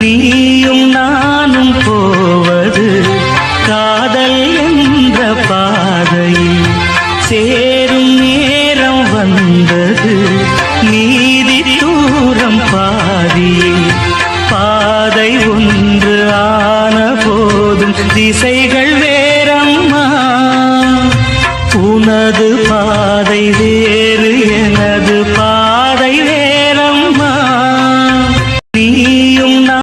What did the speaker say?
நீயும் நானும் போவது காதல் என்ற பாதையில் சேரும் நேரம் வந்தது. நீதி தூரம் பாதியில் பாதை ஒன்று ஆன போதும் திசைகள் வேறம்மா. உனது பாதை வேறு எனது பாதை